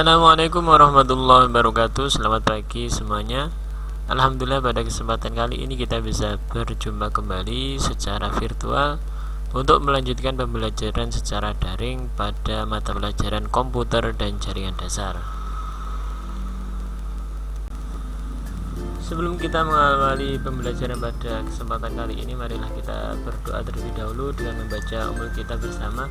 Assalamualaikum warahmatullahi wabarakatuh. Selamat pagi semuanya. Alhamdulillah pada kesempatan kali ini kita bisa berjumpa kembali secara virtual untuk melanjutkan pembelajaran secara daring pada mata pelajaran komputer dan jaringan dasar. Sebelum kita mengawali pembelajaran pada kesempatan kali ini, marilah kita berdoa terlebih dahulu dengan membaca umul kita bersama.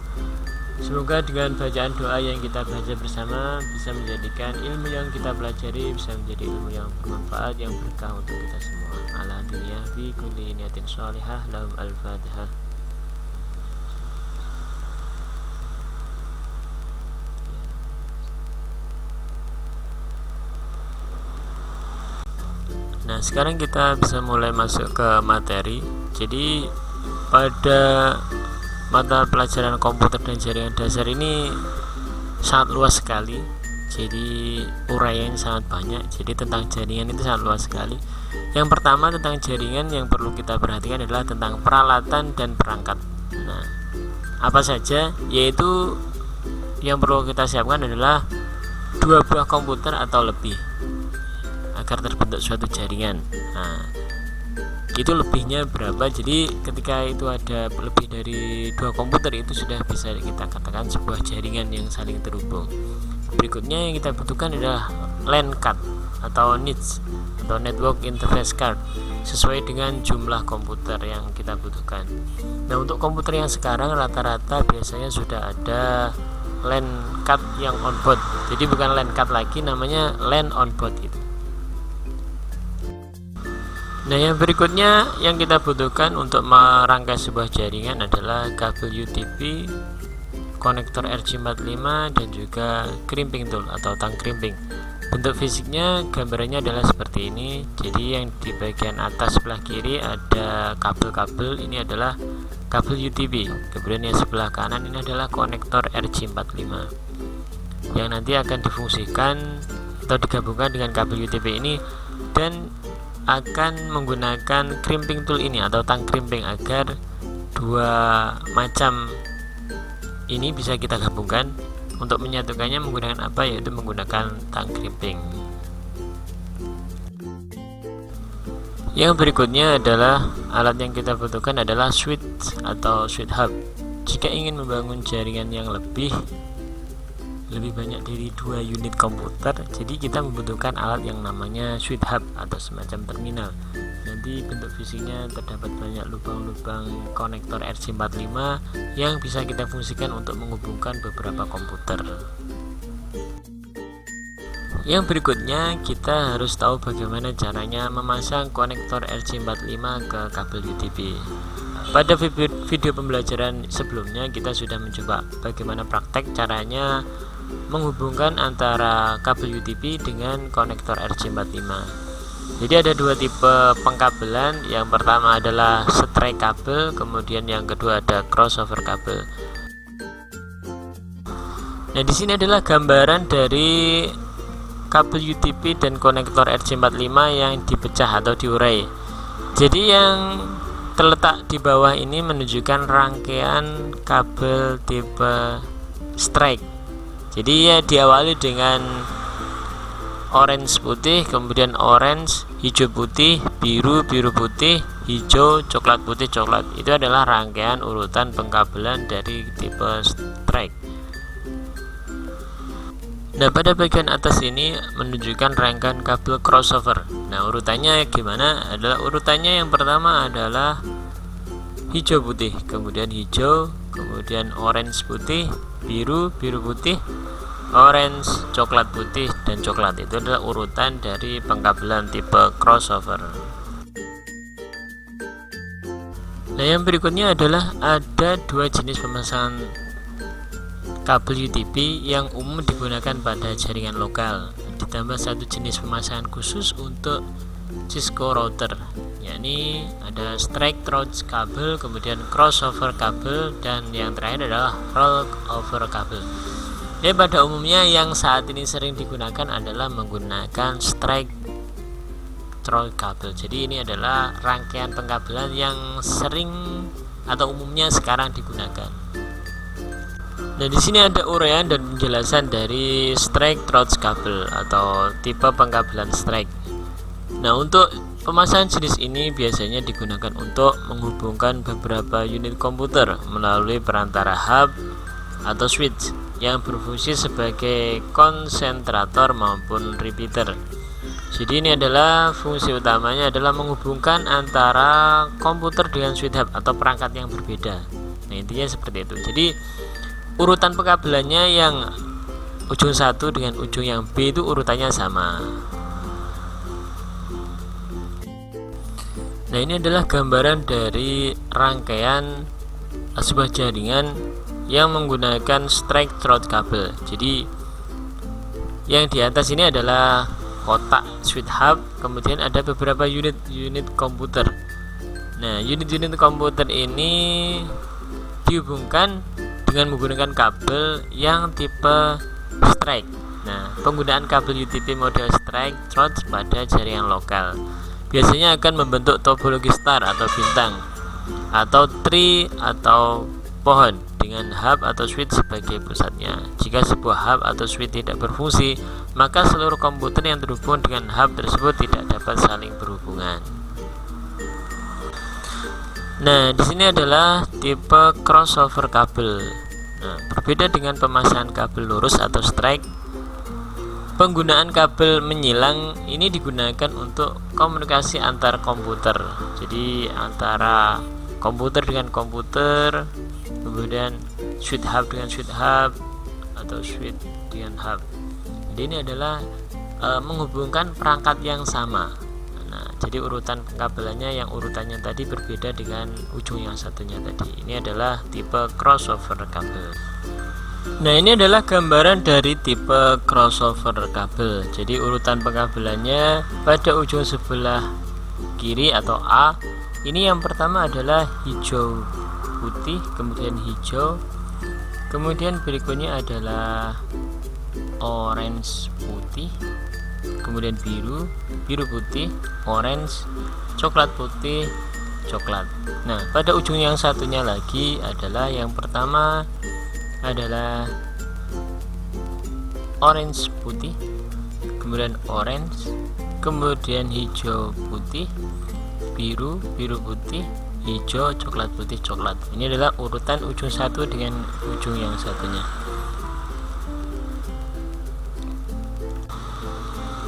Semoga dengan bacaan doa yang kita baca bersama bisa menjadikan ilmu yang kita pelajari bisa menjadi ilmu yang bermanfaat, yang berkah untuk kita semua. Ala dunya fi kulli niyatin sholihah. Lahum al-fatihah. Nah, sekarang kita bisa mulai masuk ke materi. Jadi pada mata pelajaran komputer dan jaringan dasar ini sangat luas sekali, jadi uraian sangat banyak. Jadi tentang jaringan itu sangat luas sekali. Yang pertama tentang jaringan yang perlu kita perhatikan adalah tentang peralatan dan perangkat. Nah, apa saja? Yaitu yang perlu kita siapkan adalah 2 buah komputer atau lebih agar terbentuk suatu jaringan. Nah, itu lebihnya berapa? Jadi ketika itu ada lebih dari 2 komputer itu sudah bisa kita katakan sebuah jaringan yang saling terhubung. Berikutnya yang kita butuhkan adalah LAN card atau NIC atau Network Interface Card sesuai dengan jumlah komputer yang kita butuhkan. Nah, untuk komputer yang sekarang rata-rata biasanya sudah ada LAN card yang onboard. Jadi bukan LAN card lagi, namanya LAN onboard itu. Nah, yang berikutnya yang kita butuhkan untuk merangkai sebuah jaringan adalah kabel UTP, konektor RJ45 dan juga crimping tool atau tang crimping. Bentuk fisiknya gambarannya adalah seperti ini. Jadi yang di bagian atas sebelah kiri ada kabel-kabel, ini adalah kabel UTP. Kemudian yang sebelah kanan ini adalah konektor RJ45 yang nanti akan difungsikan atau digabungkan dengan kabel UTP ini dan akan menggunakan crimping tool ini atau tang crimping agar 2 macam ini bisa kita gabungkan. Untuk menyatukannya menggunakan apa? Yaitu menggunakan tang crimping. Yang berikutnya adalah alat yang kita butuhkan adalah switch atau switch hub. Jika ingin membangun jaringan yang lebih banyak dari 2 unit komputer, jadi kita membutuhkan alat yang namanya switch hub atau semacam terminal. Nanti bentuk fisiknya terdapat banyak lubang-lubang konektor RJ45 yang bisa kita fungsikan untuk menghubungkan beberapa komputer. Yang berikutnya kita harus tahu bagaimana caranya memasang konektor RJ45 ke kabel UTP. Pada video pembelajaran sebelumnya kita sudah mencoba bagaimana praktek caranya menghubungkan antara kabel UTP dengan konektor RJ45. Jadi ada 2 tipe pengkabelan. Yang pertama adalah straight kabel, kemudian yang kedua ada crossover kabel. Nah, di sini adalah gambaran dari kabel UTP dan konektor RJ45 yang dipecah atau diurai. Jadi yang terletak di bawah ini menunjukkan rangkaian kabel tipe straight. Jadi ya diawali dengan orange putih, kemudian orange, hijau putih, biru, biru putih, hijau, coklat putih, coklat. Itu adalah rangkaian urutan pengkabelan dari tipe straight. Nah, pada bagian atas ini menunjukkan rangkaian kabel crossover. Nah, urutannya gimana? Adalah urutannya yang pertama adalah hijau putih, kemudian hijau, kemudian orange putih, biru, biru putih, orange, coklat putih, dan coklat. Itu adalah urutan dari pengkabelan tipe crossover. Nah, yang berikutnya adalah ada 2 jenis pemasangan kabel UTP yang umum digunakan pada jaringan lokal, ditambah 1 jenis pemasangan khusus untuk Cisco router, yakni ada straight through kabel, kemudian crossover kabel, dan yang terakhir adalah rollover kabel. Jadi pada umumnya yang saat ini sering digunakan adalah menggunakan straight through kabel. Jadi ini adalah rangkaian pengkabelan yang sering atau umumnya sekarang digunakan. Nah, di sini ada uraian dan penjelasan dari strike through kabel atau tipe pengkabelan strike. Nah, untuk pemasangan jenis ini biasanya digunakan untuk menghubungkan beberapa unit komputer melalui perantara hub atau switch yang berfungsi sebagai konsentrator maupun repeater. Jadi ini adalah fungsi utamanya adalah menghubungkan antara komputer dengan switch hub atau perangkat yang berbeda. Nah, intinya seperti itu. Jadi urutan pengkabelannya yang ujung satu dengan ujung yang B itu urutannya sama. Nah, ini adalah gambaran dari rangkaian sebuah jaringan yang menggunakan strike through kabel. Jadi yang di atas ini adalah kotak switch hub, kemudian ada beberapa unit komputer. Nah, unit-unit komputer ini dihubungkan dengan menggunakan kabel yang tipe strike. Nah, penggunaan kabel UTP model strike through pada jaringan lokal biasanya akan membentuk topologi star atau bintang, atau tree atau pohon dengan hub atau switch sebagai pusatnya. Jika sebuah hub atau switch tidak berfungsi, maka seluruh komputer yang terhubung dengan hub tersebut tidak dapat saling berhubungan. Nah, di sini adalah tipe crossover kabel. Nah, berbeda dengan pemasangan kabel lurus atau strike, penggunaan kabel menyilang ini digunakan untuk komunikasi antar komputer. Jadi antara komputer dengan komputer, kemudian switch hub dengan switch hub atau switch dengan hub. Jadi ini adalah menghubungkan perangkat yang sama. Nah, jadi urutan pengkabelannya yang urutannya tadi berbeda dengan ujung yang satunya tadi. Ini adalah tipe crossover kabel. Nah, ini adalah gambaran dari tipe crossover kabel. Jadi urutan pengkabelannya pada ujung sebelah kiri atau A, ini yang pertama adalah hijau putih, kemudian hijau, kemudian berikutnya adalah orange putih, kemudian biru putih, orange, coklat putih, coklat. Nah, pada ujung yang satunya lagi adalah yang pertama adalah orange putih, kemudian orange, kemudian hijau putih, biru putih, hijau, coklat putih, coklat. Ini adalah urutan ujung satu dengan ujung yang satunya.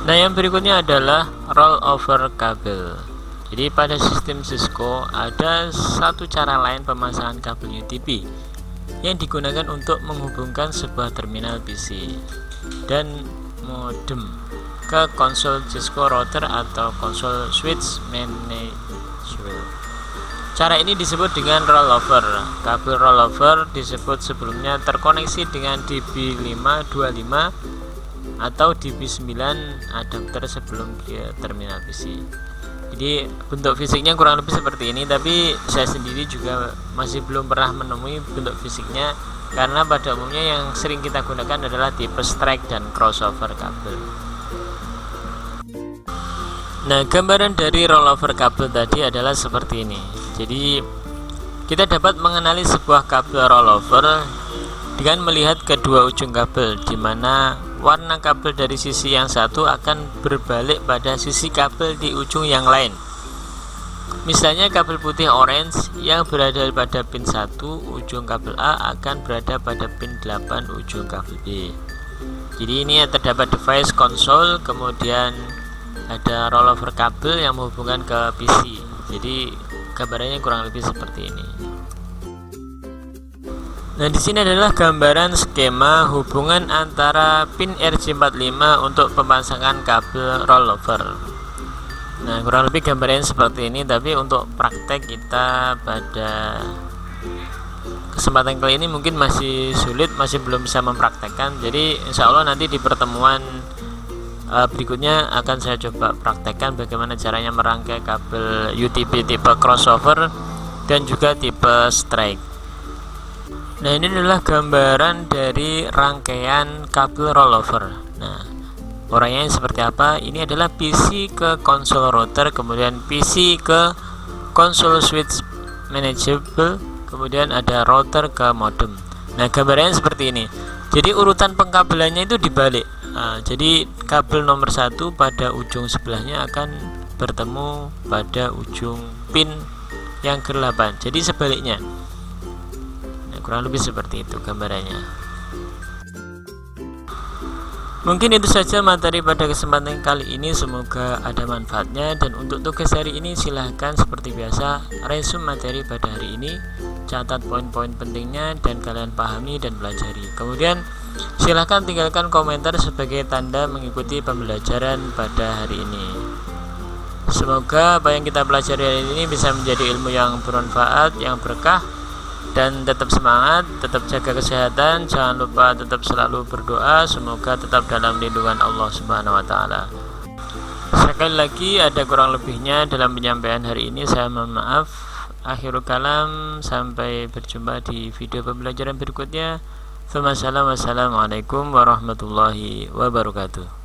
Nah, yang berikutnya adalah rollover kabel. Jadi pada sistem Cisco ada satu cara lain pemasangan kabel UTP yang digunakan untuk menghubungkan sebuah terminal PC dan modem ke konsol Cisco router atau konsol switch manager. Cara ini disebut dengan rollover. Kabel rollover disebut sebelumnya terkoneksi dengan DB525 atau DB9 adapter sebelum ke terminal PC. Jadi bentuk fisiknya kurang lebih seperti ini, tapi saya sendiri juga masih belum pernah menemui bentuk fisiknya karena pada umumnya yang sering kita gunakan adalah tipe strike dan crossover kabel. Nah, gambaran dari rollover kabel tadi adalah seperti ini. Jadi kita dapat mengenali sebuah kabel rollover dengan melihat kedua ujung kabel, di mana warna kabel dari sisi yang satu akan berbalik pada sisi kabel di ujung yang lain. Misalnya kabel putih orange yang berada pada pin 1 ujung kabel A akan berada pada pin 8 ujung kabel B. Jadi ini terdapat device konsol, kemudian ada rollover kabel yang menghubungkan ke PC. Jadi gambarannya kurang lebih seperti ini. Nah, di sini adalah gambaran skema hubungan antara pin RJ45 untuk pemasangan kabel rollover. Nah, kurang lebih gambarannya seperti ini, tapi untuk praktek kita pada kesempatan kali ini mungkin masih sulit, masih belum bisa mempraktekkan. Jadi insya Allah nanti di pertemuan berikutnya akan saya coba praktekkan bagaimana caranya merangkai kabel UTP tipe crossover dan juga tipe strike. Nah, ini adalah gambaran dari rangkaian kabel rollover. Nah, uraiannya seperti apa? Ini adalah PC ke konsol router, kemudian PC ke konsol switch manageable, kemudian ada router ke modem. Nah, gambarannya seperti ini. Jadi urutan pengkabelannya itu dibalik. Jadi kabel nomor 1 pada ujung sebelahnya akan bertemu pada ujung pin yang ke-8. Jadi sebaliknya. Nah, kurang lebih seperti itu gambarannya. Mungkin itu saja materi pada kesempatan kali ini, semoga ada manfaatnya. Dan untuk tugas hari ini silahkan seperti biasa resume materi pada hari ini, catat poin-poin pentingnya dan kalian pahami dan pelajari. Kemudian silahkan tinggalkan komentar sebagai tanda mengikuti pembelajaran pada hari ini. Semoga apa yang kita pelajari hari ini bisa menjadi ilmu yang bermanfaat, yang berkah. Dan tetap semangat, tetap jaga kesehatan, jangan lupa tetap selalu berdoa, semoga tetap dalam lindungan Allah Subhanahu wa taala. Sekali lagi ada kurang lebihnya dalam penyampaian hari ini, saya mohon maaf. Akhirul kalam, sampai berjumpa di video pembelajaran berikutnya. Wassalamualaikum warahmatullahi wabarakatuh.